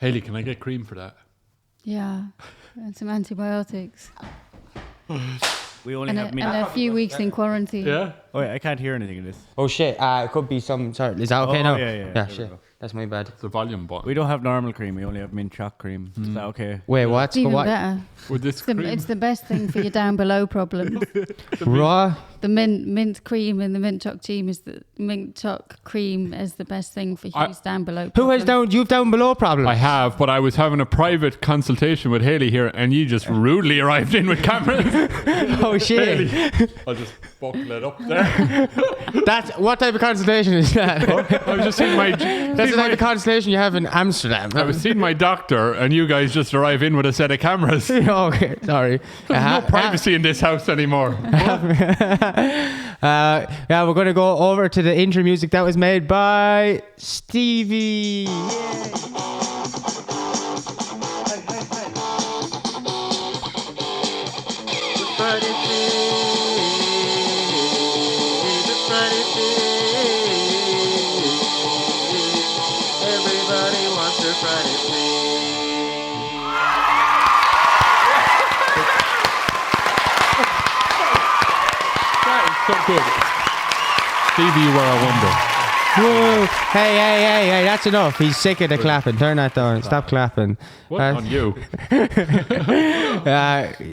Hayley, can I get cream for that? Yeah, and some antibiotics. We only have mint. And a few weeks in quarantine. Yeah. Oh, wait, I can't hear anything in this. Oh shit! It could be some. Sorry, is that okay now? Yeah. Yeah, shit. That's my bad. It's a volume button. We don't have normal cream. We only have mint choc cream. Is that okay? Wait, what's It's even what? better. With this cream? It's the best thing for your down below problems. Raw. The mint cream and the mint choc cream is the best thing for Hugh's down below problems. Who has down? You've down below problems. I have, but I was having a private consultation with Hayley here, and you just rudely arrived in with cameras. Oh shit! Hayley, I'll just buckle it up there. That's what type of consultation is that? I was just seeing my. That's the type of consultation you have in Amsterdam. I was seeing my doctor, and you guys just arrive in with a set of cameras. Okay, sorry. There's no privacy in this house anymore. Yeah, we're going to go over to the intro music that was made by Stevey. Everybody wants their Friday So good. Stevie, you are a wonder. Whoa. Hey, that's enough. He's sick of the clapping. Turn that down. Stop clapping. What on you?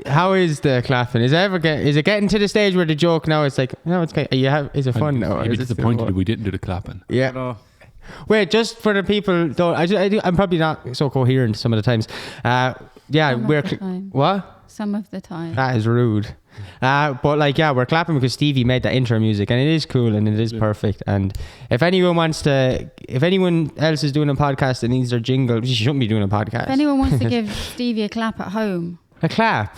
How is the clapping? Is it getting to the stage where the joke now it's like, no, it's kind of, is it fun now? I'm disappointed that we didn't do the clapping. Yeah. No. Wait, just for the people, I'm probably not so coherent some of the times. What? Some of the time. That is rude. But we're clapping because Stevey made that intro music, and it is cool and it is perfect. And if anyone else is doing a podcast and needs their jingle, you shouldn't be doing a podcast. If anyone wants to give Stevie a clap at home. A clap.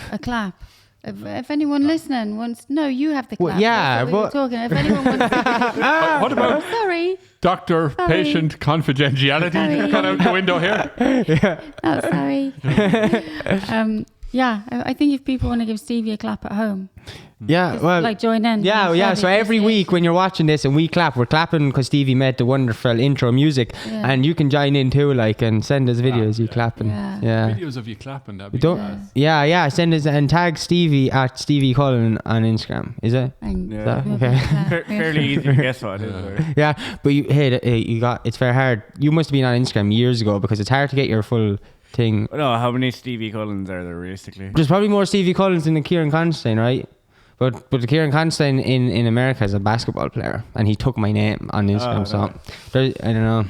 If anyone listening wants, no, you have the clap. Well, yeah, That's what we were talking. If anyone wants to, What about sorry, doctor-patient confidentiality? Cut out the window here. oh sorry. Yeah, I think if people want to give Stevie a clap at home, Yeah, well, like join in. Yeah. So every week when you're watching this and we clap, we're clapping because Stevey made the wonderful intro music, and you can join in too, and send us videos you clapping. Yeah. Videos of you clapping. That'd be nice. Yeah. Send us and tag Stevey at Stevey Cullen on Instagram. Is it? Okay. Fairly easy to guess what it is. Yeah, but it's very hard. You must have been on Instagram years ago because it's hard to get your full thing. No, how many Stevey Cullens are there realistically? There's probably more Stevey Cullens than the Kieran Constantine, right? But the Kieran Constantine in America is a basketball player, and he took my name on Instagram. I don't know.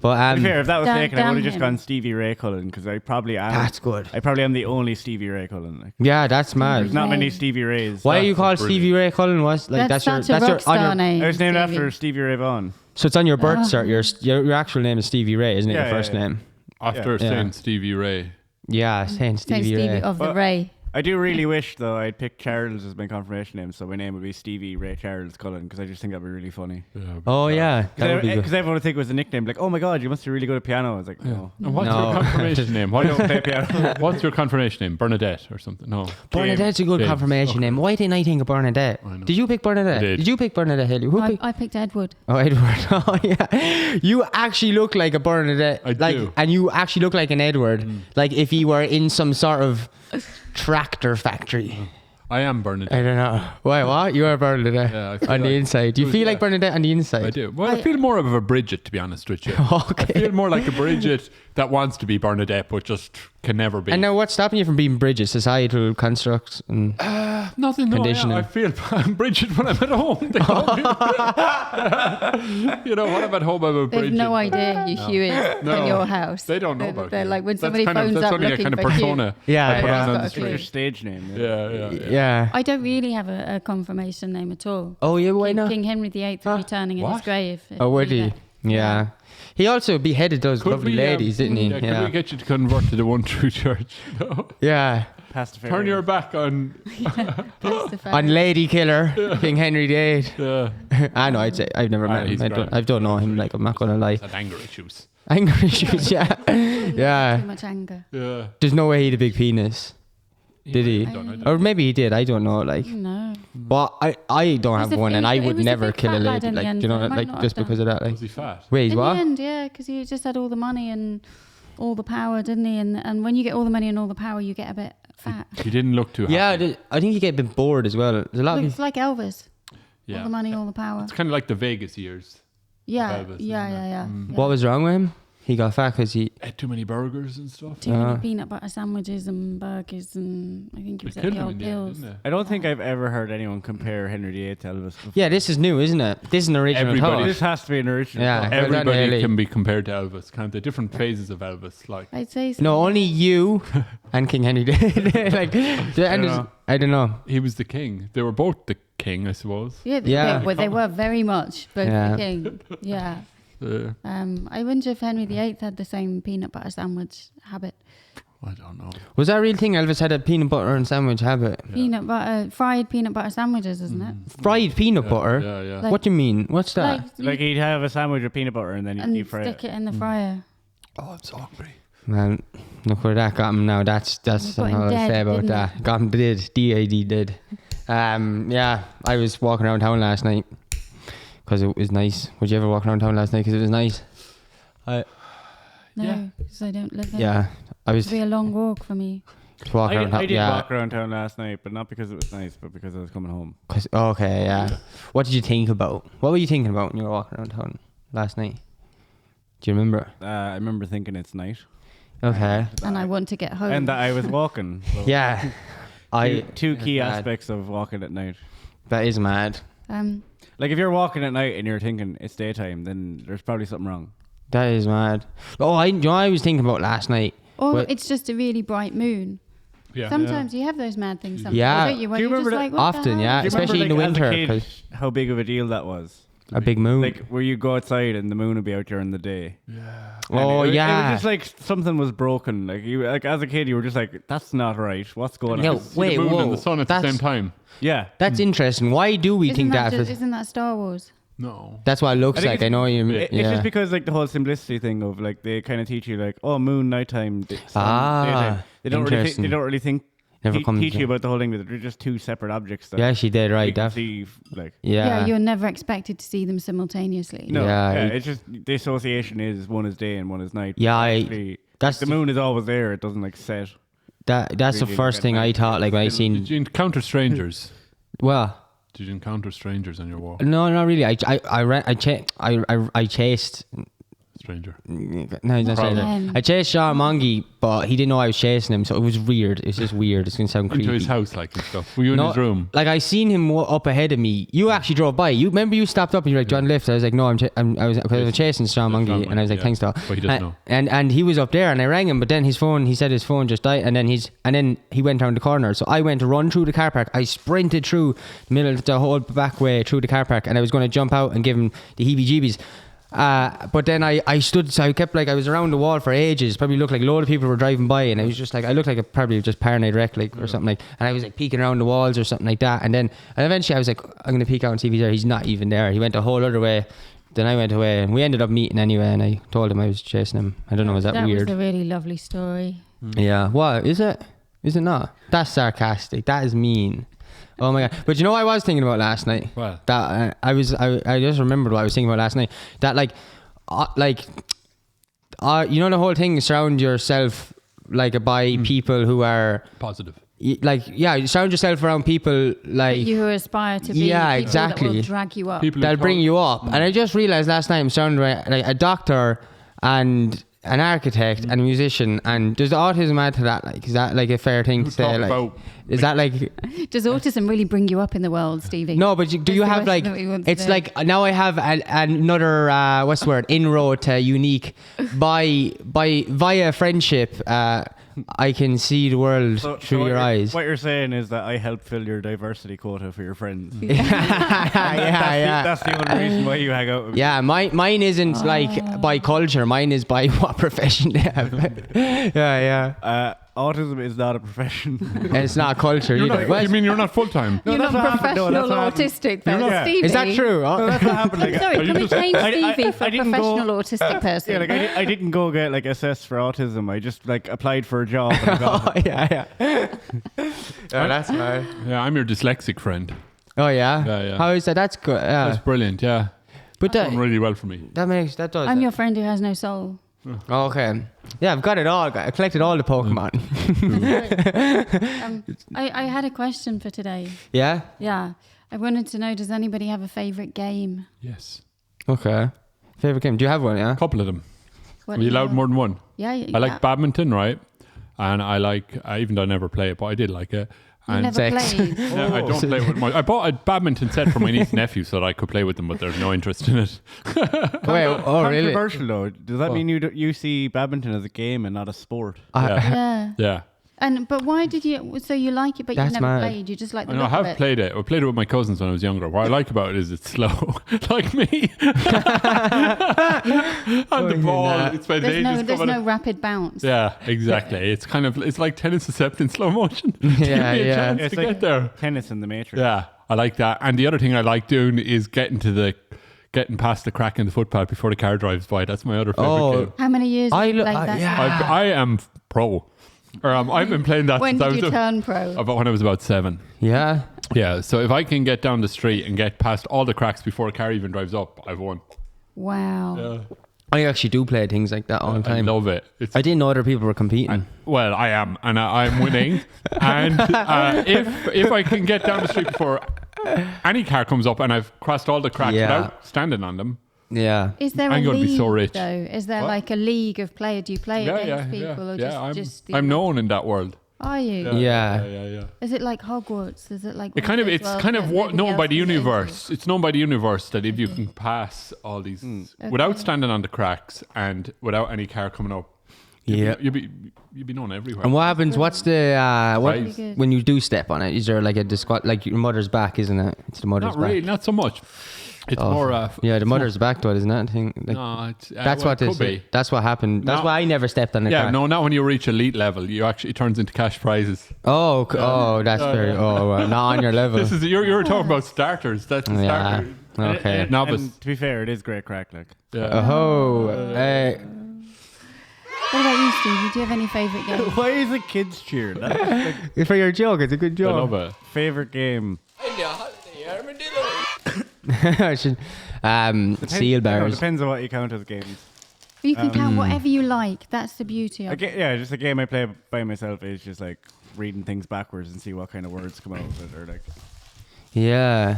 But to be fair, if that was taken, I would have just gone Stevie Ray Cullen because I probably am. That's good. I probably am the only Stevie Ray Cullen. Yeah, that's mad. There's not many Stevie Rays. Why are you called Stevie Ray Cullen? That's your rock star name. I was named after Stevie Ray Vaughan. So it's on your birth cert. Your actual name is Stevie Ray, isn't it? Your first name. After saying Stevie Ray. Yeah, saying Stevie Ray. of the Ray. I do really wish, though, I'd pick Charles as my confirmation name, so my name would be Stevie Ray Charles Cullen, because I just think that'd be really funny. Yeah, that would be good. Because everyone would think it was a nickname, like, oh my god, you must be really good at piano. I was like, no. And what's your confirmation name? I don't play piano. What's your confirmation name? Bernadette or something? No. Bernadette's a good confirmation name. Why didn't I think of Bernadette? Did you pick Bernadette? Did you pick Bernadette, Haley? I picked Edward. Oh, Edward. Oh, yeah. You actually look like a Bernadette. I do. And you actually look like an Edward. Like if he were in some sort of tractor factory. I am Bernadette. I don't know. Why, what? You are Bernadette on the inside. Do you feel like Bernadette on the inside? I do. Well, I feel more of a Bridget, to be honest with you. Okay. I feel more like a Bridget that wants to be Bernadette, but just can never be. And now what's stopping you from being Bridget? Societal constructs and nothing. conditioning? I feel I'm Bridget when I'm at home. They call me. When I'm at home, I'm a Bridget. They've no idea you Hugh is in your house. They don't know about They're you. like when That's somebody phones that's up only looking a kind of for persona. Hugh. Yeah, I put yeah. on the It's your street. stage name. Yeah. I don't really have a confirmation name at all. Oh, yeah, why not? King Henry VIII will be turning in his grave. Oh, would he? Yeah. He also beheaded those Could lovely we, ladies, didn't he? Could we get you to convert to the one true church? No? Yeah. Turn your back on On Lady Killer, King Henry VIII. Yeah. I know, I've never met him. I don't know him, I'm not going to lie. Had anger issues. Anger issues, yeah. Yeah. Too much anger. Yeah. There's no way he had a big penis. Did he? I don't. Or maybe he did, I don't know, No. But I don't have one, and I would never kill a lady, in the end, you know, so it might not just have because of that. Was he fat? Wait, In what? the end, yeah, because he just had all the money and all the power, didn't he? And when you get all the money and all the power, you get a bit fat. He didn't look too happy. Yeah, I think you get a bit bored as well. There's a lot of It's like Elvis. Yeah. All the money, all the power. It's kind of like the Vegas years. Yeah, Elvis, yeah, isn't it? yeah. What was wrong with him? He got fat because he. Ate too many burgers and stuff. Too many peanut butter sandwiches and burgers, and I think he was They at killed the him old in the end, pills. didn't they? I don't think I've ever heard anyone compare Henry VIII to Elvis before. Yeah, this is new, isn't it? This is an original Everybody- thought. This has to be an original. Yeah. thought. Everybody Hayley. can be compared to Elvis, can't they? Different phases of Elvis. Like, I'd say so. No, only you and King Henry did. Like, I don't know. he was the king. They were both the king, I suppose. Yeah, Yeah. They were very much both Yeah. the king. Yeah. I wonder if Henry VIII had the same peanut butter sandwich habit. I don't know. Was that a real thing? Elvis had a peanut butter and sandwich habit. Peanut butter, fried peanut butter sandwiches, isn't it? Fried peanut butter? Yeah, yeah. Like- What do you mean? What's that? Like he'd have a sandwich with peanut butter and then he'd and deep fry stick it. it in the fryer. Oh, I'm so hungry. Well, look where that got him now. That's got him all I dead, say about didn't that. Got him did. did. Yeah, I was walking around town last night because it was nice. Would you ever walk around town last night because it was nice? No, Yeah. because I don't live there. Yeah, I was It'd be a long walk for me. walking around I town. did Yeah, walk around town last night, but not because it was nice, but because I was coming home. okay, yeah. What did you think about? What were you thinking about when you were walking around town last night? Do you remember? I remember thinking it's night. Okay. And I want to get home. And that I was walking. So Yeah. two key Mad. aspects of walking at night. That is mad. Like if you're walking at night and you're thinking it's daytime, then there's probably something wrong. That is mad. Oh, you know what I was thinking about last night? or But- it's just a really bright moon. Yeah. Sometimes you have those mad things. Sometimes, Yeah. don't you? Where Do you you're just remember like, what the Often, hell? yeah. Do you Especially remember, in the like, winter, as a kid, how big of a deal that was? A big moon. Like where you go outside and the moon would be out during the day. And Oh, it was yeah. just like something was broken. Like you, like as a kid, you were just like, "That's not right. What's going Yo, on?" See wait, the moon whoa. and the sun at the That's- same time. Yeah, That's interesting. Why do we think that? Isn't that Star Wars? No. That's what it looks I think like. it's- I know you. It's just because like the whole simplicity thing of like they kind of teach you like, oh, moon nighttime, Ah, daytime. They don't really interesting. they don't really think Never te- comes teach to- you about the whole thing that they're just two separate objects. That Yeah, she did you right. can That, see, like yeah. You're never expected to see them simultaneously. no, Yeah, yeah, it- it's just the association is one is day and one is night. Yeah, Actually, that's the moon is always there. It doesn't like set. that's the really first get thing I night. thought. Like when I Did seen. you encounter strangers? Well, Did you encounter strangers on your walk? no, not really. I chased. Stranger. No, he's not saying Problem. that. I chased Sean Mongie, but he didn't know I was chasing him, so it was weird. It's just weird. It's gonna sound creepy. Into his house, like, and stuff. Were you in No, his room? Like I seen him up ahead of me. You actually drove by. You remember you stopped up and you're like, "John Lift." I was like, "No, I was chasing Sean Mongie," and I was like, yeah. "Thanks, though." But he doesn't know. And he was up there, and I rang him, but then his phone. He said his phone just died, and then he went down the corner. So I went to run through the car park. I sprinted through the middle of the whole back way through the car park, and I was going to jump out and give him the heebie-jeebies. But then I stood, so I kept like I was around the wall for ages. Probably looked like a load of people were driving by, and I was just like I looked like a probably just paranoid wreck, like or something like. And I was like peeking around the walls or something like that. And eventually I was like, I'm gonna peek out and see if he's there. He's not even there. He went a whole other way. Then I went away, and we ended up meeting anyway. And I told him I was chasing him. I don't know, was that weird? was a really lovely story. Yeah. What is it? Is it not? That's sarcastic. That is mean. Oh my god! But you know what I was thinking about last night? What? That I just remembered what I was thinking about last night. That you know the whole thing, surround yourself like by people who are Positive. you surround yourself around people like You who aspire to be Yeah, people that exactly. will drag you up. People who that'll bring talk- you up. And I just realized last night I'm surrounded by like a doctor and an architect and a musician. And does the autism add to that? Like, is that like a fair thing to say? talk Like, about- is that like? Does autism really bring you up in the world, Stevie? No, but do That's you the have like? question that we want to It's know. like now I have another what's the word? Inroad to unique via friendship. I can see the world through what your you're- eyes. What you're saying is that I help fill your diversity quota for your friends. yeah. That's the only reason why you hang out with me. Yeah, mine isn't like by culture. Mine is by what profession they have. yeah. Autism is not a profession. And it's not culture You're either. not, Well, you mean you're not full time? You're not that's what happened. No, professional that's what autistic You're person, not- Stevie. is that true? No, that's what happened. I'm sorry, Are you can we just- change I- Stevie for I didn't go- professional autistic person? Yeah, like I didn't go get like assessed for autism. I just like applied for a job. And I got it. yeah. That's right. Yeah, I'm your dyslexic friend. Oh yeah. Yeah. How is that? That's good. Yeah. That's brilliant. Yeah, But done really well for me. that does. I'm your friend who has no soul. Okay. Yeah, I've got it all. I collected all the Pokemon. I had a question for today. Yeah? Yeah. I wanted to know, does anybody have a favourite game? Yes. Okay. Favorite game? Do you have one, yeah? A couple of them. What Are do you you allowed have? more than one? Yeah. I like badminton, right? And I like, even though I never play it, but I did like it. You And never sex. played. yeah, I don't play with my. I bought a badminton set for my niece and nephew so that I could play with them, but there's no interest in it. Wait, oh, really? Controversial though. Does that mean you see badminton as a game and not a sport? Yeah. Yeah. But why did you? So you like it, but you That's never mad. played. You just like the I know I look of have it. played it. I played it with my cousins when I was younger. What I like about it is it's slow, like me. And the ball, it spends There's ages no coming. rapid bounce. Yeah, exactly. It's like tennis except in slow motion. Give me Yeah, a yeah. chance It's to like get there. tennis in the Matrix. Yeah, I like that. And the other thing I like doing is getting past the crack in the footpath before the car drives by. That's my other favorite Oh, game. How many years have you played that? yeah. I am pro. I've been playing that When since I did was you turn pro? about when I was about 7. Yeah. Yeah, so if I can get down the street and get past all the cracks before a car even drives up, I've won. Wow. Yeah. I actually do play things like that all the I time. love it. It's, I didn't know other people were competing. well, I am, and I'm winning. And if I can get down the street before any car comes up and I've crossed all the cracks Yeah. without standing on them, Yeah. Is there I'm a gonna league be so rich. though? Is there What? like a league of players? Do you play against people or just the I'm known in that world. Are you? Yeah. Is it like Hogwarts? Is it like It kind of, it's kind of known by the universe. It's It's known by the universe that if you can pass all these without standing on the cracks and without any car coming up, Yeah. you'll be known everywhere. And what happens? What's the Right. when you do step on it? Is there like a like your mother's back, isn't it? It's the mother's Not back. really, not so much. It's Oh. more. Yeah, the mother's back to it, isn't that thing? Like, No, it's, that's well, what it this. could be. That's what happened. That's No. why I never stepped on the Yeah, car. no, not when you reach elite level. You actually it turns into cash prizes. Oh, that's very. Oh, not on your level. This is you're talking about starters. That's the Yeah. starter. Okay. Novice. And to be fair, it is great crack. Like Yeah. Oh, What about you, Stevie? Do you have any favourite games? why is it kids cheer? That's like for your joke, it's a good I joke. love it. favorite game. I should- seal No, bars. depends on what you count as games. You can count whatever you like. That's the beauty of it. Yeah, just a game I play by myself is just like reading things backwards and see what kind of words come out of it, or like Yeah,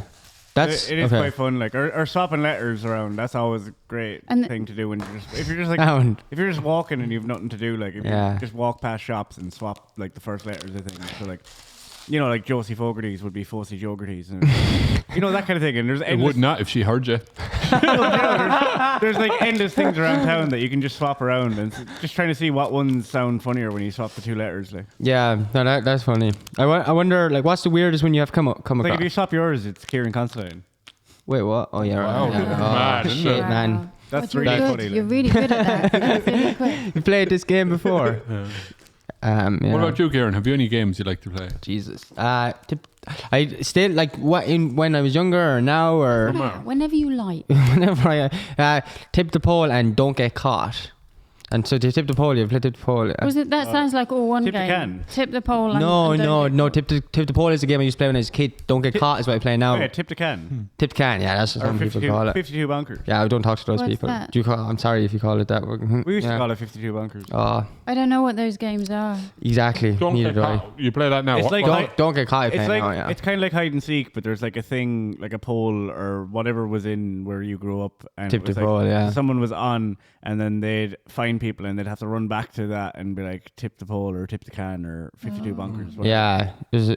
that's it is okay. quite fun. Like or swapping letters around. That's always a great And thing to do when if you're just like Sound. if you're just walking and you've nothing to do. Like if Yeah. you just walk past shops and swap like the first letters of things. So like. You know, like Josie Fogarty's would be Fossey Jogarty's, and you know that kind of thing. And there's It endless, would not if she heard you. there's like endless things around town that you can just swap around, and just trying to see what ones sound funnier when you swap the two letters. Like, Yeah, no, that's funny. I wonder, like, what's the weirdest when you have come like across? if you swap yours, it's Kieran Constantine. Wait, what? Oh yeah, Wow, right. Yeah. mad, Oh, isn't shit, it? man. That's you're really good. funny. You're Like. really good at that. That's really quick. You played this game before. Yeah. What about you, Kieran? Have you any games you like to play? Jesus. I still like when I was younger or now or Whenever you like. whenever I tip the pole and don't get caught. And so to tip the pole, you play tip the pole. Was it? That sounds like all one Tip the game. can. Tip the pole. And No, and don't no. get Tip the pole is a game I used to play when I was a kid. Don't get caught is what I play now. Yeah, tip the can. Tip the can, yeah, that's what Or some people 52, call it. 52 bunkers. Yeah, I don't talk to those What's people. that? Do you call? I'm sorry if you call it that. We used Yeah. to call it 52 bunkers. Oh, I don't know what those games are. exactly. Don't Neither get do I. caught. You play that now. It's What- like- what- Don't get caught. It's Playing like now, yeah. it's kind of like hide and seek, but there's like a thing, like a pole or whatever was in where you grew up, and Tip it was the like pole, yeah. someone was on, and then they'd find people, and they'd have to run back to that and be like, tip the pole or tip the can or 52 bunkers. whatever. Yeah, it's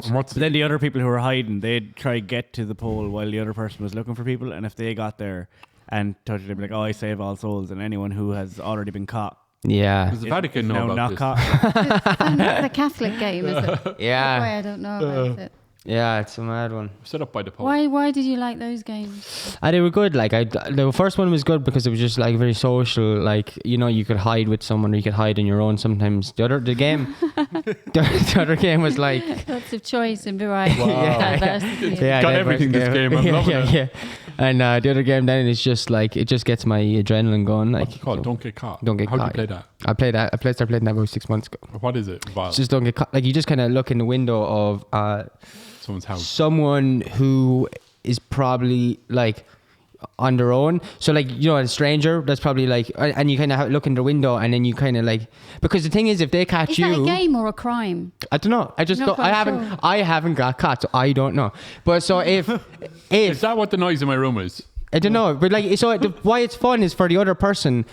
and what's But then the other people who were hiding, they'd try get to the pole while the other person was looking for people, and if they got there and touched it, they'd be like, "Oh, I save all souls," and anyone who has already been caught yeah, Does the is Vatican know now about not this? caught. It's a Catholic game, is it? That's why yeah, I don't know about it. yeah. It's a mad one. Set up by the Pope. Why did you like those games? They were good. Like the first one was good because it was just like very social. Like you could hide with someone, or you could hide on your own. Sometimes the other other game was like Lots of choice and variety. Yeah. Diversity. yeah, Got diverse everything this game, I'm yeah, loving yeah, it. yeah. And the other game then is just like it just gets my adrenaline going. Like What's it called? Don't get caught. Don't get How caught. do you play that? I played that. Started playing that about 6 months ago. What is it? Involved? It's just don't get caught. Like you just kind of look in the window of Someone's house. someone who is probably like on their own. So like, you know, a stranger that's probably like, and you kind of look in the window and then you kind of like, because the thing is, if they catch Is you, that a game or a crime? I don't know. I just Not don't, quite I haven't got caught, so I don't know. But so if Is that what the noise in my room is? I don't know, but like, so why it's fun is for the other person.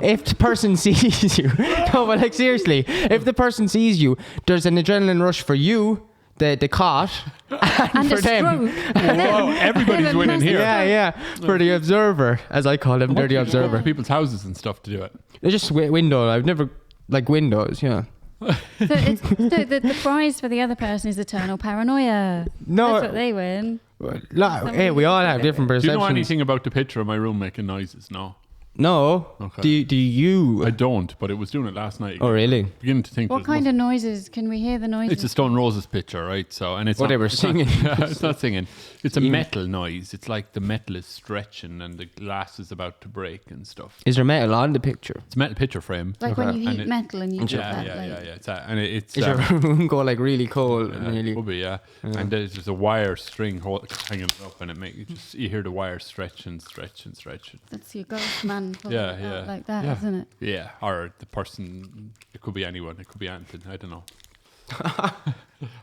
If the person sees you, no, but like seriously, if the person sees you, there's an adrenaline rush for you, the caught, and for them. Whoa, everybody's winning here. Yeah, for the observer, as I call him, they're the Go observer. to people's houses and stuff to do it. They're just window. I've never like windows. Yeah. So it's, the prize for the other person is eternal paranoia. No. That's what they win. Hey, we all have different Do perceptions. you know anything about the picture of my room making noises? No. No. Okay. Do you? I don't, but it was doing it last night. Oh, really? Beginning to think. What kind of noises? Can we hear the noises? It's a Stone Roses picture, right? So, and it's What not, they were it's not- singing. it's not singing. It's a metal noise. It's like the metal is stretching and the glass is about to break and stuff. Is there metal on the picture? It's a metal picture frame. Like when you And heat it- metal and you drop Yeah. that. It's and it's Is your room go like really cold? yeah, Really? could be, yeah. And there's a wire string hanging up, and you hear the wire stretching. That's your ghost man. pulling Yeah, it yeah. out like that, Yeah. isn't it? Yeah, or the person. It could be anyone. It could be anything. I don't know.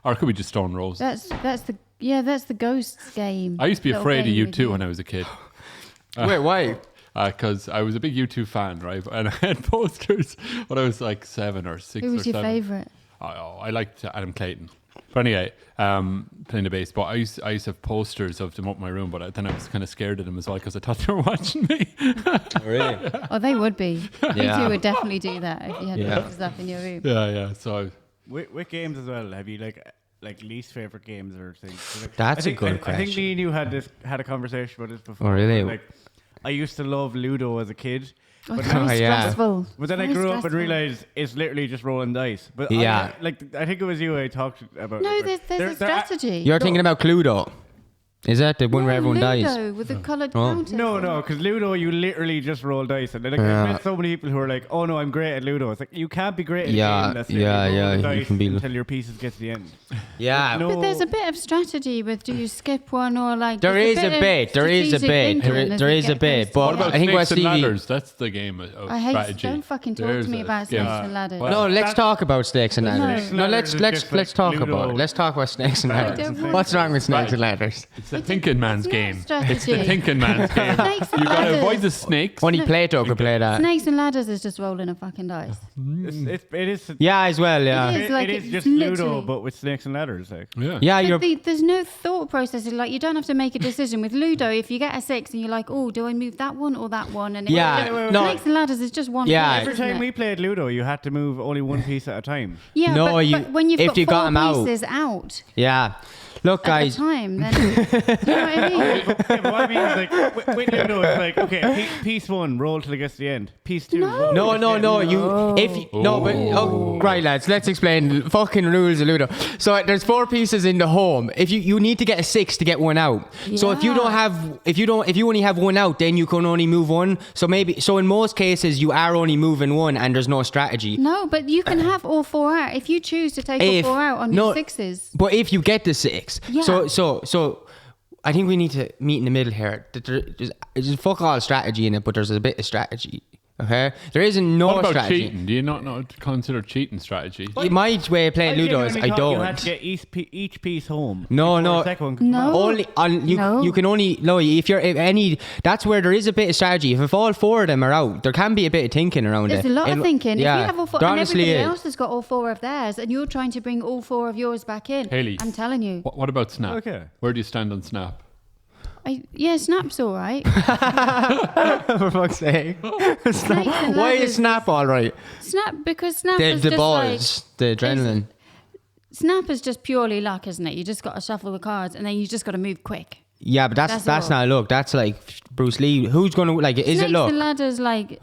Or it could be just Stone Roses. That's the ghosts game. I used to be Little afraid of game you with too when I was a kid. Wait, why? Because I was a big U2 fan, right? And I had posters when I was like 7 or 6 Who or was your 7. favourite? I liked Adam Clayton. But anyway, playing the bass. But I used to have posters of them up in my room, but then I was kind of scared of them as well because I thought they were watching me. Really? Oh, they would be. Yeah. You would definitely do that if you had Yeah. posters up in your room. yeah. So With games as well, have you like least favorite games or things? So, like, That's a good I think question. me and you had a conversation about this before. Oh, really? Like, I used to love Ludo as a kid. Oh, But it's now- very yeah. stressful. But then I Very grew up and stressful. realized it's literally just rolling dice. But Yeah. I think it was you I talked about. No, it, but there's a there- strategy. You're thinking about Cluedo. Is that the one where everyone dies? Ludo with the coloured Oh. counters. No, because Ludo, you literally just roll dice. And like, Yeah. I've met so many people who are like, oh no, I'm great at Ludo. It's like, you can't be great at Yeah, a game that's yeah, literally rolling yeah, you dice can be- until your pieces get to the end. Yeah. No. But there's a bit of strategy with do you skip one or like... There there's is a of bit. There is a strategic bit. thinking as There we is a get bit. closer But what to about it. I think what Snakes and Stevie. Ladders? That's the game of I hate... strategy. Don't fucking talk There's to me a about game. snakes and ladders. Well, No, let's That- talk about snakes and ladders. No. No, let's Ladders is just talk like about it. Ludo. Let's talk about snakes and I ladders. don't want What's wrong with snakes Right. and ladders? It's a thinking man's not game. strategy. It's the thinking man's game. Snakes and You gotta ladders. avoid the snakes. Only Plato could play that. Snakes and ladders is just rolling a fucking dice. It is. Yeah, as well. Yeah. It is. Like, it is it's just Ludo, literally- but with snakes and ladders. Like. Yeah. Yeah, But you're. there's no thought process. Like you don't have to make a decision with Ludo. If you get a 6 and you're like, oh, do I move that one or that one? And Yeah, no. Snakes and ladders is just one. Yeah. piece, Every isn't time it? we played Ludo, you had to move only one piece at a time. Yeah, No, but, you- but when you've if got you got four 'em out. pieces out Yeah. Look, at guys. the time, then do you know what I mean? Yeah, but what I mean is like with Ludo, it's like okay, piece 1 roll till it gets to the end. Piece 2. No. roll till it No, gets to the end. You if you, no, but right, lads. Let's explain the fucking rules of Ludo. So there's 4 pieces in the home. If you need to get a 6 to get one out. So if you don't Yeah. have if you only have one out, then you can only move one. So in most cases you are only moving one, and there's no strategy. No, but you can have all 4 out if you choose to take If- all 4 out on no, your 6s. But if you get the 6, Yeah. so I think we need to meet in the middle here. There's fuck all strategy in it, but there's a bit of strategy. Okay, there isn't no What about strategy. cheating? Do you not consider cheating strategy? My way of playing Ludo is I You had don't. to get each piece home. No, before no. the second one could come No. out. Only on you. No. You can only no. If any, that's where there is a bit of strategy. If all 4 of them are out, there can be a bit of thinking around There's it. a lot of thinking. Yeah, If you have all 4 there and honestly everybody is. else has got all 4 of theirs and you're trying to bring all 4 of yours back in, Hayley. I'm telling you. What about Snap? Okay. Where do you stand on Snap? Snap's all right. For fuck's sake. Snakes and Why ladders is Snap all right? Snap, because Snap The is the just balls, the adrenaline. Snap is just purely luck, isn't it? You just got to shuffle the cards and then you just got to move quick. Yeah, but that's That's all. not luck. That's like Bruce Lee. Who's gonna like? Is it Snakes luck? and ladders, like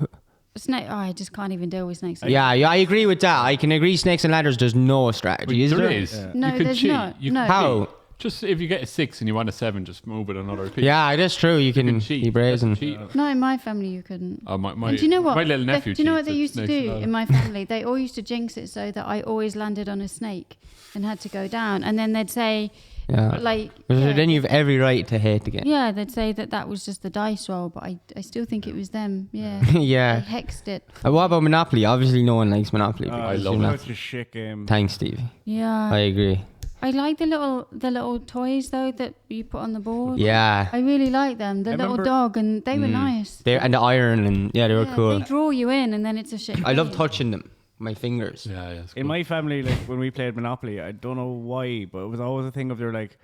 snake. Oh, I just can't even deal with snakes. Yeah, I agree with that. I can agree. Snakes and ladders. There's no strategy. Is there? There is. No, you can there's cheat. not. You No. can How? cheat. Just if you get a 6 and you want a 7, just move it another piece. Yeah, that's true. You You can cheat. be brazen. Cheat. Not in my family, you couldn't. My, And do you know what? My little nephew Do you know what they cheats used at to Snakes do and in my family? They all used to jinx it so that I always landed on a snake and had to go down. And then they'd say, Yeah. Like, So yeah, then you've every right to hate the game. yeah, they'd say that was just the dice roll, but I still think it was them. Yeah, Yeah. they hexed it. What about Monopoly? Obviously, no one likes Monopoly. I because love you're it. not- Such a shit game. Thanks, Stevie. Yeah, I agree. I like the little toys though that you put on the board. Yeah. I really like them. The I little remember- dog, and they were nice. And the iron, and yeah, they were Yeah, cool. They draw you in, and then it's a shit. I love game. touching them. My fingers. Yeah, it's In cool. my family, like when we played Monopoly, I don't know why, but it was always a thing of they're like,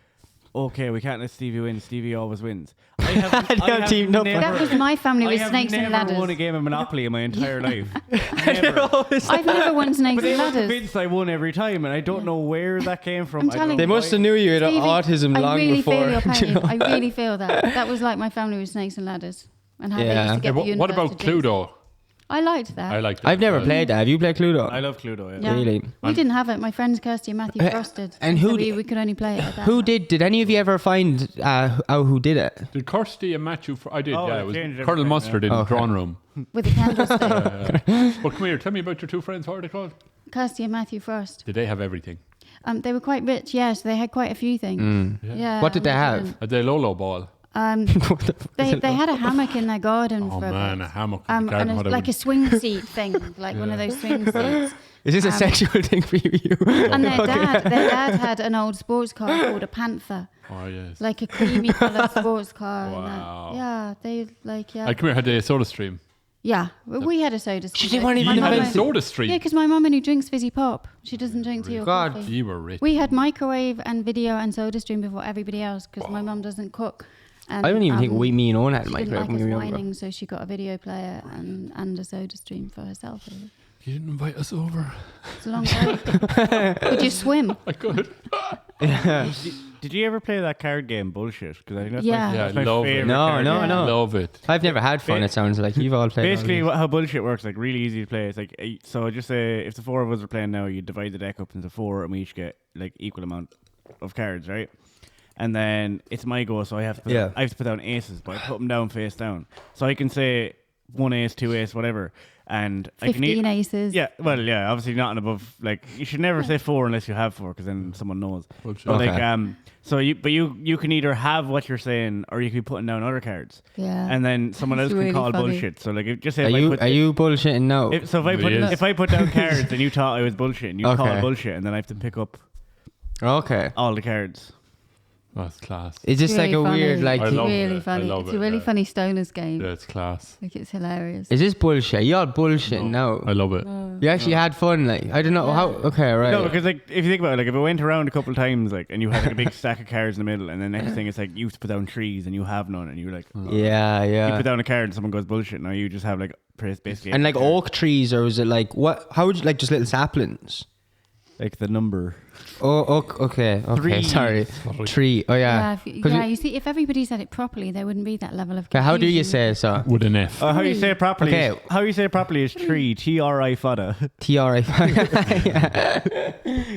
okay, we can't let Stevie win. Stevie always wins. I have, They have teamed up. That was my family I with have snakes never and ladders. won a game of Monopoly in my entire life. Never. I've never won snakes But they and were ladders. convinced I won every time, and I don't know where that came from. I'm I telling don't They know must why. have knew you had Stevie, autism I long really before. feel your Do you pain. know? I really feel that. That was like my family with snakes and ladders, and how they Yeah. used to get the what universe about to jinx. Cluedo? I liked that. I like that. I've never as well. played that. Have you played Cluedo? I love Cluedo. Yeah. Yeah. Really? We didn't have it. My friends Kirsty and Matthew frosted. and who so did- we could only play it at that. Who did any of you ever find out who did it? Did Kirsty and Matthew? I did. Oh, Yeah, they it was changed Colonel everything, Mustard in the Okay. drawing room. with the candlestick? But come here, tell me about your two friends. What are they called? Kirsty and Matthew Frost. Did they have everything? They were quite rich, yeah, so they had quite a few things. Yeah. What did they we have? didn't. Had they Lolo ball? They had a hammock in their garden Oh for a man, bit. a hammock in the garden. And what it's like a swing seat thing, like one of those swing seats. Is this a sexual thing for you? And their dad had an old sports car called a Panther, Oh yes. like a creamy coloured sports car. and that. Wow. Yeah, they like I come here. Had they a Soda Stream? Yeah, well, we had a soda stream. didn't want to My even mum had a had- Soda Stream. Yeah, because my mum only drinks fizzy pop. She doesn't drink tea or God. coffee. You were rich. We had microwave and video and soda stream before everybody else because my mum doesn't cook. And, I don't even think me and Owen had a she didn't microwave like when we us were younger. whining, so she got a video player and a soda stream for herself. Really. You didn't invite us over. It's a long day. Could you swim? I could. Did you ever play that card game Bullshit? Because I think that's Yeah. my, Yeah, that's my love it. favorite. No, card no, game. no. Love it. I've never had fun. It sounds like you've all played. all Basically, these. how Bullshit works, like really easy to play. It's like so. Just say if the four of us are playing now, you divide the deck up into four, and we each get like equal amount of cards, right? And then it's my go, so I have to put down aces, but I put them down face down, so I can say one ace, two ace, whatever, and I can 15 aces. Yeah, well, yeah, obviously not above. Like you should never say four unless you have four, because then someone knows. Bullshit. But Okay. like so you can either have what you're saying, or you can be putting down other cards. Yeah. And then someone else It's can really call funny. bullshit. So like, just say Are if I you put are you bullshitting now? so Yes. if I put down cards and you thought I was bullshit, and you call Okay. it bullshit, and then I have to pick up Okay. all the cards. That's class. Is this like a really weird funny. like? I love really it. funny. I love It's it, a really yeah. funny stoners game. Yeah, it's class. Like it's hilarious. Is this bullshit? You're bullshitting now. I love it. You actually had fun. Like I don't know Yeah. how. Okay, right. No, because like if you think about it, like if it went around a couple of times, like and you had like a big stack of cards in the middle, and the next thing it's like you have to put down trees and you have none, and you're like, yeah, you yeah. put down a card and someone goes bullshit. Now you just have like basically And like every card. oak trees, or was it like what? How would you like just little saplings? like the number. Oh, okay. Three. Sorry, tree. Oh yeah. You see, if everybody said it properly, there wouldn't be that level of. Okay, how do you confusion. say it? So With an F. How you say it properly? Okay. How you say it properly is tree. TRI fodder. TRI.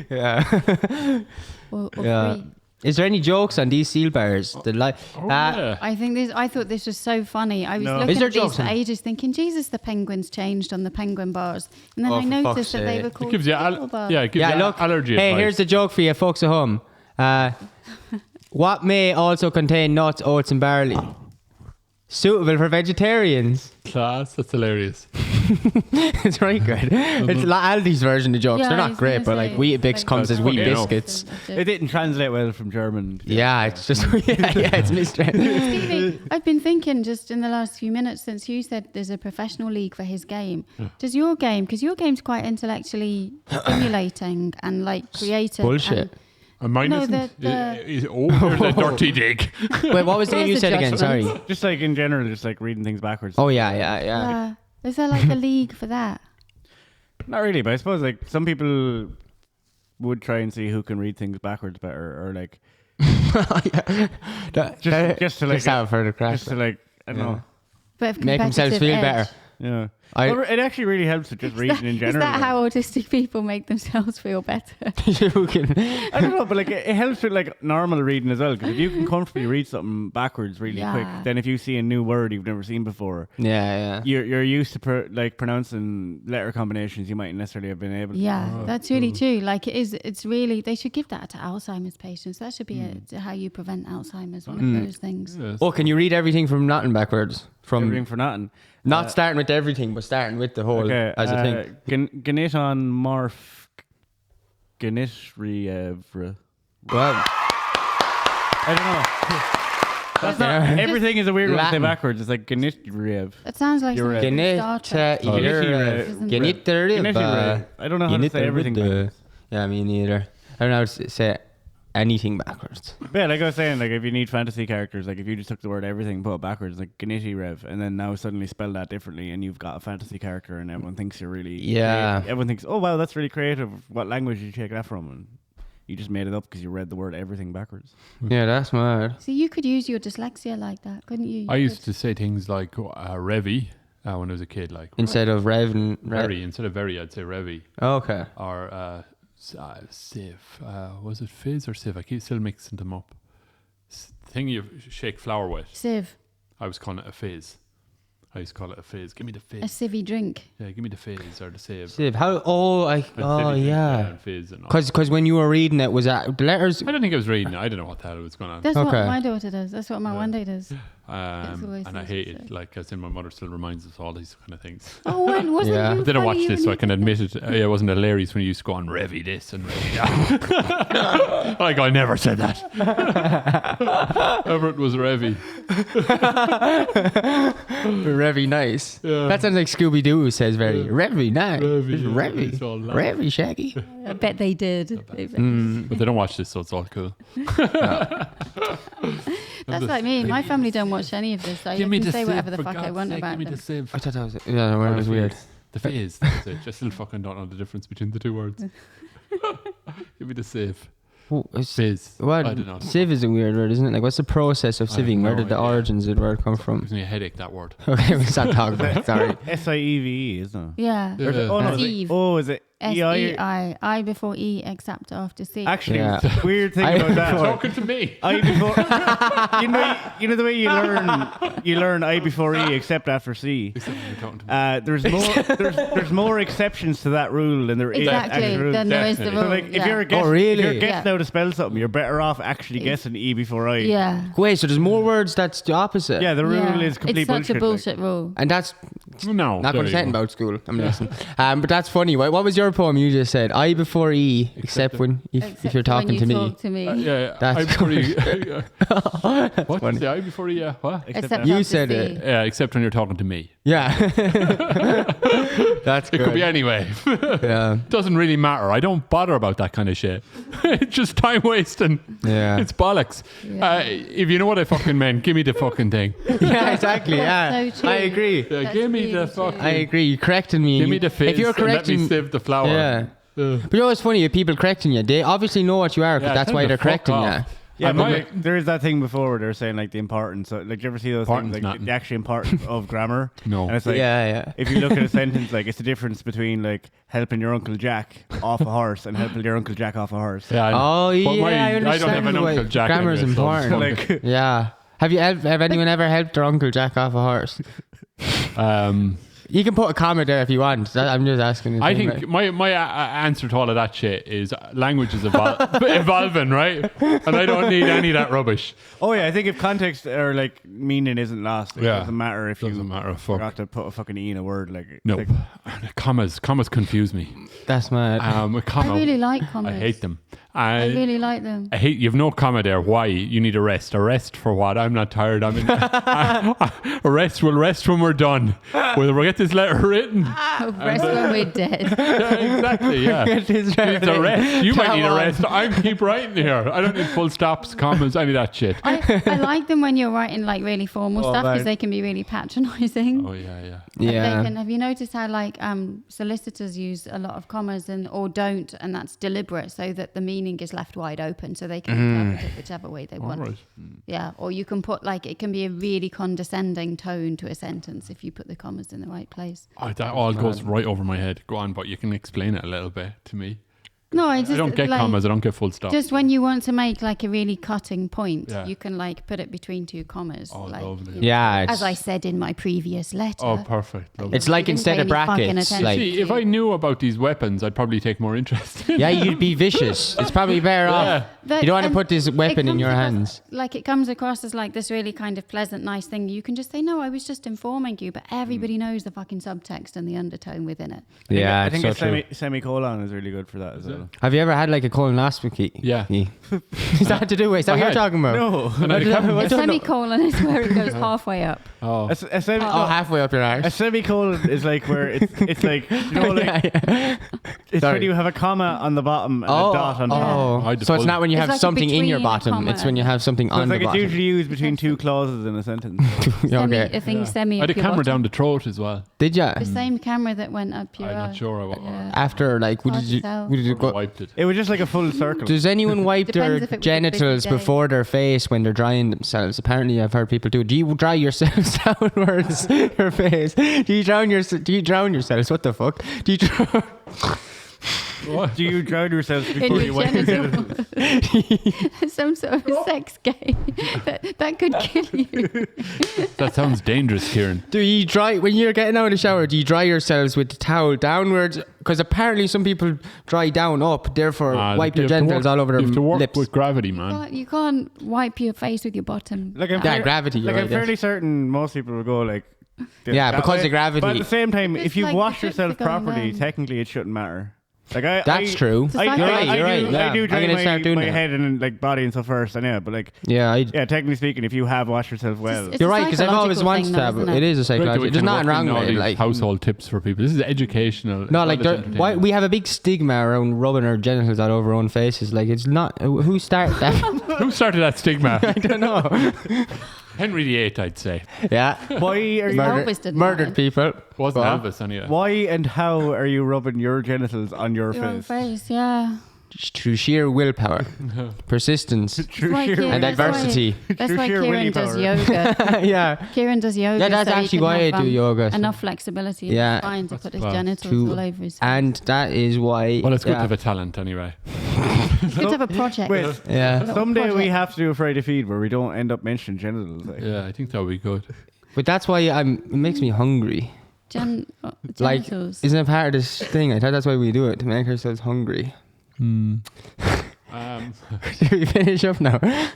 Yeah. Or Yeah. free? Is there any jokes on these seal bars? The Yeah. I thought this was so funny. I was No. looking Is there at these jokes for on- ages, thinking, Jesus, the penguins changed on the penguin bars, and then Oh, I for noticed fuck's that they sake. were It called gives you pickle bars. yeah, it gives Yeah, you look. allergy Hey, advice. here's the joke for you folks at home. What may also contain nuts, oats, and barley? Suitable for vegetarians. class. That's hilarious. It's right good. It's Aldi's version of jokes. Yeah, They're I not was great, gonna but like say, Wheat Bix like- comes as That's wheat fucking hell. biscuits. It didn't translate well from German. Yeah, it's just it's mistrend. Stevie, I've been thinking just in the last few minutes since you said there's a professional league for his game. Does your game, because your game's quite intellectually stimulating and like creative. Bullshit. And mine No, isn't. the- Oh, there's a dirty dig. Wait, what was the name you There's a said again? judgment. Sorry. Just like in general, just like reading things backwards. Oh yeah. Is there like a league for that? Not really, but I suppose like some people would try and see who can read things backwards better, or like just to like have a further crack. just to like I don't know. Bit of Make themselves competitive feel edge. better. Yeah. Well, it actually really helps with just reading in general. Is that how autistic people make themselves feel better? I don't know, but like it helps with like normal reading as well. Because if you can comfortably read something backwards really quick, then if you see a new word you've never seen before, you're used to pronouncing letter combinations you might necessarily have been able to. Yeah, that's really true. Like it's really, they should give that to Alzheimer's patients. That should be how you prevent Alzheimer's. One of those things. Yes. Oh, can you read everything from nothing backwards? From Everything for nothing. not starting with everything, but starting with the whole as a thing. Gnit on morph. Gnit Well, I don't know. That's not, everything is a weird one to say backwards. It's like Gnit. That sounds like You're something right. from Star Trek. I don't know how to say everything backwards. Yeah, me neither. I don't know how to say anything backwards. Yeah, like I was saying, like if you need fantasy characters, like if you just took the word everything and put it backwards, like Gnitty Rev, and then now suddenly spell that differently, and you've got a fantasy character, and everyone thinks you're really everyone thinks, oh wow, that's really creative. What language did you take that from? And you just made it up because you read the word everything backwards. Yeah, that's mad. So you could use your dyslexia like that, couldn't you? I used to say things like Revy when I was a kid, like Instead of Rev and very. Instead of very, I'd say Revy. Oh, okay. Or Sieve. Was it Fizz or Sieve? I keep still mixing them up. Thing you shake flour with. Sieve. I was calling it a Fizz. I used to call it a Fizz. Give me the Fizz. A civvy drink. Yeah, give me the Fizz or the Sieve. Sieve. How? Oh, yeah. And Fizz and all. Because when you were reading it, was that the letters? I don't think I was reading it. I don't know what the hell was going on. That's what my daughter does. That's what my one day does. And I hate it. Like, as in my mother still reminds us all these kind of things. Oh, when wasn't Yeah. you I didn't watch funny this, when so I you can admit it. It wasn't hilarious when you used to go on Revy this and Revy that. Like, I never said that. Everett was Revy. Revy nice. Yeah. That sounds like Scooby Doo says very Revy nice. Revy, It's yeah. Revy. It's all loud. Revy Shaggy. I bet they did. But they don't watch this, so it's all cool. That's like me. My family don't watch any of this. I can say whatever the fuck I want about Give me them. the Sieve. I thought that was yeah, well, that was weird. The Fizz. That's it. Just still fucking don't know the difference between the two words. Give me the Sieve. Oh, Fizz. what? I don't know. Sieve is a weird word, isn't it? Like, what's the process of I have sieving? no Where did the idea. origins of the word come from? Gives me a headache, that word. Okay, we start talking about it. Sorry. SIEVE, isn't it? Yeah. Yeah. Oh, no, Sieve. is it EI? S-E-I. I before E, except after C. Actually, Yeah. weird thing I about that. before- Talking to me. I before, you know the way you learn I before E except after C. Except when you're talking to me. There's more exceptions to that rule than there is Exactly. actual rules. Then there is the Definitely. rule. So like if yeah. you're a guess, really? if you're guessing Yeah. how to spell something, you're better off actually guessing E before I. Yeah. Wait, so there's more words that's the opposite? Yeah, the rule Yeah. is complete It's such bullshit. a bullshit rule. And that's No. not there going to you say go. about school. I'm listening. But that's funny. What was your poem you just said? I before E, except when if Except you're talking when you to me. talk to me. Yeah, That's I before you. What? funny. Say I before you? What? Except You after said C. it. Yeah, except when you're talking to me. Yeah. That's It good. could be anyway. Yeah. Doesn't really matter. I don't bother about that kind of shit. It's just time wasting. Yeah. It's bollocks. Yeah. If you know what I fucking meant, give me the fucking thing. Yeah, exactly. Yeah. So true. I agree. Give me really the true. fucking. I agree. You're correcting me. Give me the fizz If you're and let me correcting, sieve the flour. yeah. But you know what's funny? If people correcting you, they obviously know what you are because Yeah, that's tell why them they're to fuck correcting off. you. Yeah, And but my- like, there is that thing before where they're saying like the importance. Like, you ever see those Importance, things like nothing. the actual importance of grammar? No. And it's like, Yeah. if you look at a sentence, like it's the difference between like helping your Uncle Jack off a horse and helping your Uncle Jack off a horse. Yeah, I know. Oh But yeah, my- I understand. I don't have an the way Uncle Jack. Grammar's anyway, so it's important. fucking- Like, Yeah. Have anyone ever helped their Uncle Jack off a horse? You can put a comma there if you want. I'm just asking. I think my answer to all of that shit is language is evolving, right? And I don't need any of that rubbish. oh yeah, I think if context or like meaning isn't lost, it Yeah. doesn't matter if Doesn't you matter, fuck. forgot to put a fucking E in a word. Like, Nope. like, Commas confuse me. that's mad. A comma, I really like commas. I hate them. I really like them. I hate you've no comma there. Why? You need a rest. A rest for what? I'm not tired. I'm in a rest. We'll rest when we're done. We'll get this letter written. Rest when we're dead. Yeah, exactly. Yeah. It is You need a rest. You might Come need a on. rest. I keep writing here. I don't need full stops, commas, any of that shit. I like them when you're writing like really formal stuff because right. they can be really patronising. Oh yeah. Yeah. Have you noticed how like solicitors use a lot of commas or don't, and that's deliberate so that the meaning meaning is left wide open, so they can interpret it whichever way they want. Right. Yeah, or you can put like it can be a really condescending tone to a sentence if you put the commas in the right place. That all goes right over my head. Go on, but you can explain it a little bit to me. No, I don't get commas. I don't get full stop. Just when you want to make like a really cutting point, Yeah. you can like put it between two commas. Oh, like, lovely. you know, Yeah, as I said in my previous letter. Oh, perfect. Lovely. it's like You didn't instead pay of any fucking brackets, attention. like See, if I knew about these weapons, I'd probably take more interest. yeah, you'd be vicious. It's probably better off. You don't want to And put this weapon it in your comes hands. across, like it comes across as like this really kind of pleasant, nice thing. You can just say, no, I was just informing you, but everybody knows the fucking subtext and the undertone within it. Yeah, I it's think so a true. semicolon is really good for that as well. Have you ever had like a colonoscopy? Yeah. Is that to do with? Is that what I you're had. talking about? No. A semicolon is where it goes halfway up. Oh, Oh, halfway up your A arse. semicolon is like where it's like, you know, like it's Sorry. when you have a comma on the bottom and a dot on top. Oh, I just so it's pulled- not when you It's have like a something in your between bottom. comma. It's when you have something So on it's like the it's bottom. usually used between two clauses in a sentence. Okay. A thing semi I up had a your camera bottom. down the throat as well. Did ya? The same camera that went up your I'm not arse. sure. Yeah. After like, Hard to tell. would you I go? wiped it. It was just like a full circle. Does anyone wipe Depends their if it was a busy genitals day. before their face when they're drying themselves? Apparently, I've heard people do. Do you dry yourselves downwards your face? Do you drown yourselves? What the fuck? Do you drown? What? Do you drown yourself In before your you wipe your genitals. genitals? Some sort of sex game that could kill you. That sounds dangerous, Kieran. Do you dry when you're getting out of the shower? Do you dry yourselves with the towel downwards? Because apparently some people dry down up, therefore wipe their You have to genitals work- all over their You have to work lips. with gravity, man. You can't wipe your face with your bottom. Like I'm Yeah, gravity, you're Like right, I'm fairly certain most people will go like. Yeah, that because way. of gravity. But at the same time, It's if you like the wash chips yourself are going properly, down. technically it shouldn't matter. Like That's true. It's like- You're right, you're right, yeah. I do I'm dry gonna start doing my that. head and like body and stuff first, anyway. But like, Yeah, yeah, technically speaking, if you have washed yourself well, It's you're a right, because I've always psychological wanted thing to though, have isn't it. It is a Right, psychological. we There's can nothing work wrong in all with it. these Like, household tips for people. This is educational. no, as like well as entertaining. we have a big stigma around rubbing our genitals all over our own faces. Like, it's not. Who started that? Who started that stigma? I don't know. Henry VIII, I'd say. Yeah, why are you Elvis did murdered that. people. Wasn't What? Elvis anyway. why and how are you rubbing your genitals on your Your own face? face, yeah. Just through sheer willpower, persistence, True Why sheer Kieran- and that's why- adversity. That's True why sheer Kieran willy does power. yoga. Yeah. Kieran does yoga. Yeah, that's so he actually can why I have, do yoga. Enough flexibility in Yeah. his spine to put his class. genitals all over his face. And that is why. Well, it's good yeah. to have a talent anyway. It's good to have a project. Wait, Yeah, Little someday we project. have to do a Friday feed where we don't end up mentioning genitals. Like. Yeah, I think that would be good. but that's why it makes me hungry. Like, Genitals. isn't it part of this thing? I thought that's why we do it, to make ourselves hungry. Should we finish up now? Did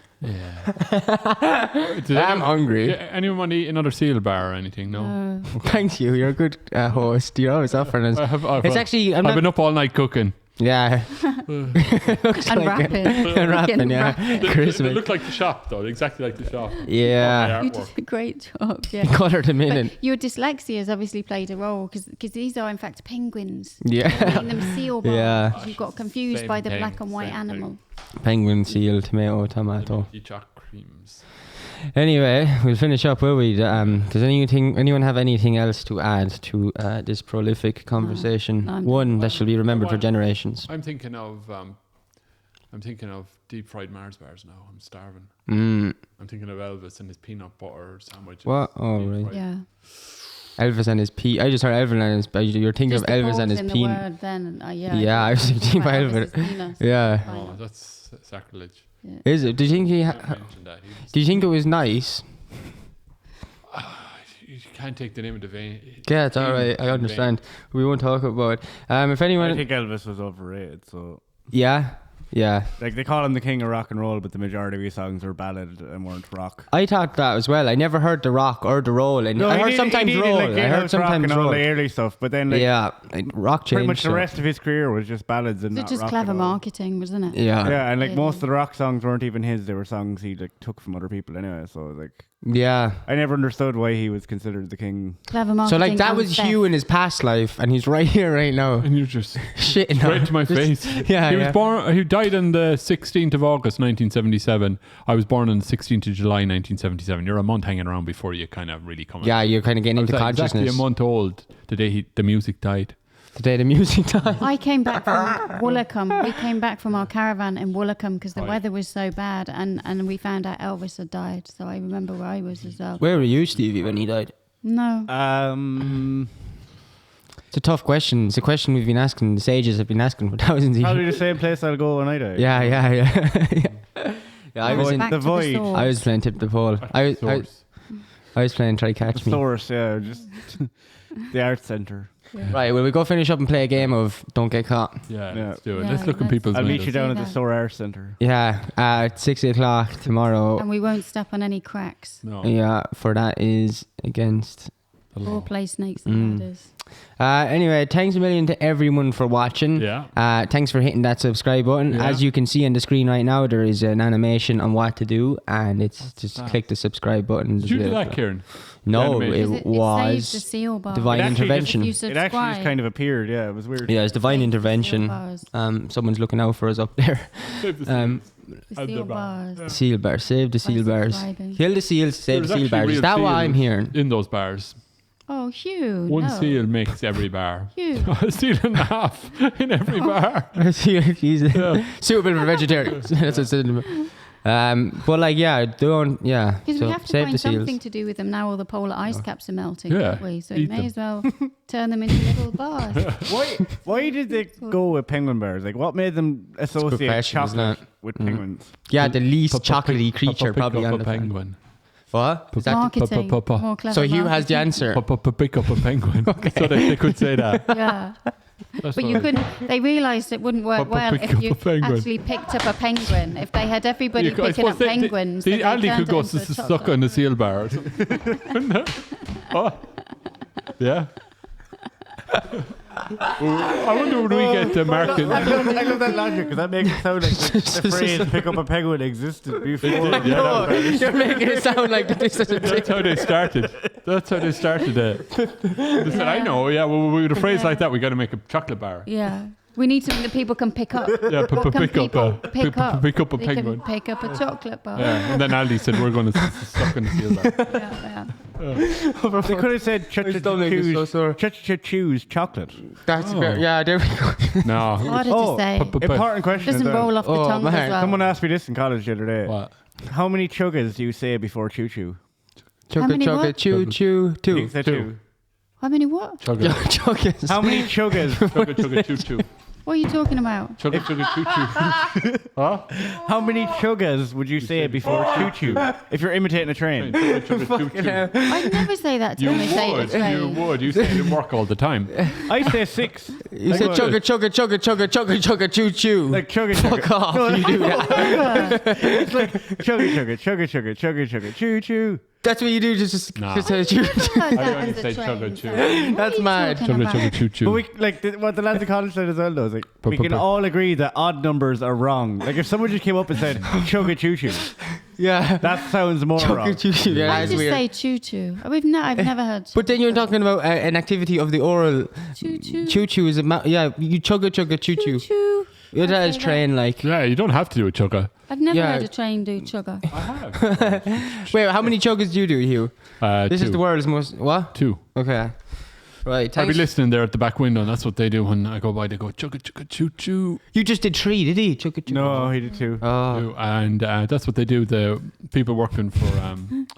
I'm hungry. anyone want to eat another seal bar or anything? No. Thank you. You're a good host. You're always offering us. It's actually. I've been up all night cooking. Yeah. Looks And like rapping. and rapping, yeah. It Christmas. looked like the shop, though. Exactly like the shop. Yeah. You did a great job, yeah. Colour them in. And, But your dyslexia has obviously played a role because these are in fact penguins. yeah. Eating them seal bars. Yeah. 'cause you got confused Same by the thing, black and white same animal. Penguin, seal, tomato, tomato. Eat choc creams. Anyway, we'll finish up, will we? Does anyone have anything else to add to this prolific conversation? No, I'm One that shall be remembered for generations. I'm thinking of deep fried Mars bars now. I'm starving. Mm. I'm thinking of Elvis and his peanut butter sandwiches. What? Oh, Deep right. fried. Yeah. Elvis and his pea. I just heard Elvis and his. You're thinking Just of the Elvis pause and his in the peanut. word then. Yeah. Yeah, I was thinking Right, about Elvis's Elvis. penis. Yeah. Oh, that's sacrilege. Is it? Do you think he? Don't mention that. Do you think it was nice? You can't take the name of the vein. Yeah, it's all right. I understand. We won't talk about it. If anyone, I think Elvis was overrated. So, yeah. like, they call him the king of rock and roll, but the majority of his songs were ballad and weren't rock. I thought that as well. I never heard the rock or the roll, and I heard sometimes roll. Like, I heard sometimes and all roll. the early stuff, but then like, Yeah, rock changed. pretty much the so- rest of his career was just ballads and It's not just rock clever at all. marketing, wasn't it? Yeah. Yeah, and like Yeah. most of the rock songs weren't even his; they were songs he like took from other people anyway. So like, Yeah. I never understood why he was considered the king. Clever So marketing. like that and was theft. Hugh in his past life, and he's right here, right now, And you're just shitting straight on to my just- face. Yeah, He was yeah. born. He died on the 16th of August, 1977. I was born on the 16th of July, 1977. You're a month hanging around before you kind of really come. Yeah, you're kind of getting I was into exactly consciousness. a month old the day the music died. The day the music died. I came back from Woolacombe. We came back from our caravan in Woolacombe because the weather was so bad, and we found out Elvis had died. So I remember where I was as well. Where were you, Stevie, when he died? No. It's a tough question. It's a question we've been asking. The sages have been asking for thousands of Probably years. the same place I'll go when I die. Yeah. Yeah, I was in. Back the to void. source. I was playing tip the pole. I was playing try catch The me. source, yeah, just the art centre. Right, well, we go finish up and play a game of Don't Get Caught. Yeah, Yeah. let's do it. Yeah, Let's look in let's- people's I'll meet windows. you down at the that. Soar Art Centre. Yeah, at 6 o'clock tomorrow. And we won't step on any cracks No. Yeah, for that is against. or play snakes and ladders. Anyway, thanks a million to everyone for watching. Yeah. Thanks for hitting that subscribe button. Yeah. As you can see on the screen right now, there is an animation on what to do, and it's just click the subscribe button. Did you do that, Kieran? No, The it animation? It saves the was seal bar. divine It actually intervention. If you It subscribe, actually just kind of appeared, yeah, it was weird. Yeah, it's divine Saves the intervention. seal bars. Someone's looking out for us up there. The seal bars. Seal bars, save the seal bars. subscribing. Kill the seals, save the There's seal actually bars. Is real that what I'm seals hearing? in those bars? Oh, Hugh. One no. seal makes every bar. Hugh. A seal and a half in every bar. He's Yeah. suitable for vegetarians. That's what's in them. But like, yeah, don't, yeah. Because So we have to save the find seals. something to do with them now all the polar ice caps are melting, Yeah, don't we? So we eat may them. as well turn them into little bars. Why did they go with penguin bars? Like, what made them associate question, isn't chocolate it? with penguins? Yeah, the least Papa chocolatey pick- creature Papa probably pick on up the a planet. penguin. What? Is that Marketing. Papa. More clever so Hugh has the marketing. answer. Papa pick up a penguin. So they could say that. Yeah. That's But what- you couldn't, they realised it wouldn't work Papa well pick if up you a penguin. actually picked up a penguin. If they had everybody You could- I picking up suppose they- penguins. the then they Andy turned could go it into a stuck chocolate. on the seal bar. Or something. Oh. Yeah. I wonder would we get the market. I love that logic because that makes it sound like the phrase "pick up a penguin" existed before. Yeah, You're making it sound like this is a that's how they started. That's how they started it. They said, "I know. Yeah, well, with a phrase like that, we got to make a chocolate bar." Yeah. We need something that people can pick up. Yeah, What can pick up people a pick up? pick up a They penguin. can pick up a chocolate bar. Yeah, and then Aldi said, "We're going to stuck on the seal bar." Yeah. They could have said stomach is so sore. choose chocolate. That's fair. Yeah, there we go. No. Harder Oh, to say. Important question. Doesn't as well. roll off the Oh, tongue man. as well. Someone asked me this in college the other day. What? How many chuggas do you say before choo choo? Chugga, many chugga, what? choo, choo, two. Two. How many what? Chugga, Chuggas. How many chuggas? chugga, chugga, choo, choo. What are you talking about? Chugga, chugga, choo, choo. Huh? How many chuggas would you say before choo choo? If you're imitating a train. Chugga, chugga, choo, choo. I'd never say that to You imitate a would. train. You would. You say it in work all the time. I say 6. You said chugga, chugga, chugga, chugga, chugga, chugga, choo, choo. Like chugga Fuck chugga. off, you do that. It's like chugga chugga chugga chugga chugga chugga choo choo. That's what you do, just Nah. say choo, choo. I I only say chugga, choo. That's mad. Chugga, chugga, choo, But choo. we like what the lads of college said as well though is like we But- can all agree that odd numbers are wrong. Like if someone just came up and said chugga choo choo, Yeah. that sounds more wrong. Chugga, choo, choo. Yeah, I that's just weird. say choo choo. I've never heard. But then you're talking about an activity of the oral. choo choo. Choo choo is yeah, you chugga, chugga, choo, Choo choo. choo. Yeah, that I is say train like. Yeah, you don't have to do a chugga. I've never Yeah. heard a train do chugga. I have. Wait, how many chuggas do you do, Hugh? This is the world's most. What? 2. Okay. Right. I'll be Thanks. listening there at the back window, and that's what they do when I go by. They go chugga, chugga, choo, choo. You just did 3, did he? Chugga, chugga. No, he did too. Oh. And that's what they do. The people working for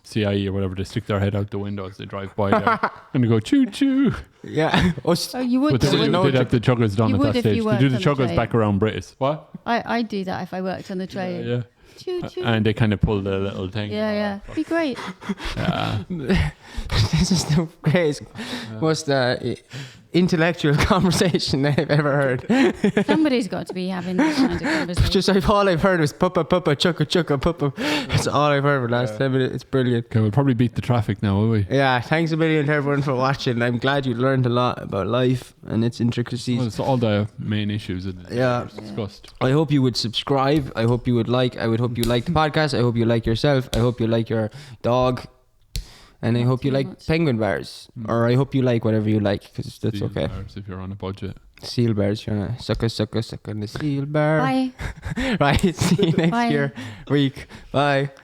CIE or whatever, they stick their head out the window as they drive by there, and they go choo choo. Yeah. Us. Oh, you would. But they do would, it. no they'd have the chuggers done You at would that if you stage. They worked do the on the chuggers train. back around British. What? I'd do that if I worked on the train. Yeah. Choo choo. And they kind of pull the little thing. Yeah. Be great. This is the greatest, most intellectual conversation I've ever heard. Somebody's got to be having this kind of conversation. Just all I've heard was puppa, puppa, chugga, chugga, puppa. That's all I've heard for the last 10 minutes. It's brilliant. Okay, we'll probably beat the traffic now, will we? Yeah, thanks a million to everyone for watching. I'm glad you learned a lot about life and its intricacies. Well, it's all the main issues that Yeah. discussed. I hope you would subscribe. I hope you would like. I would hope you like the podcast. I hope you like yourself. I hope you like your dog. And I hope you too like much. penguin bars. Or I hope you like whatever you like, because that's Seal okay. bars if you're on a budget. Seal bars, you wanna suck on the seal bar. Bye. Right, see you next Bye. week. Bye.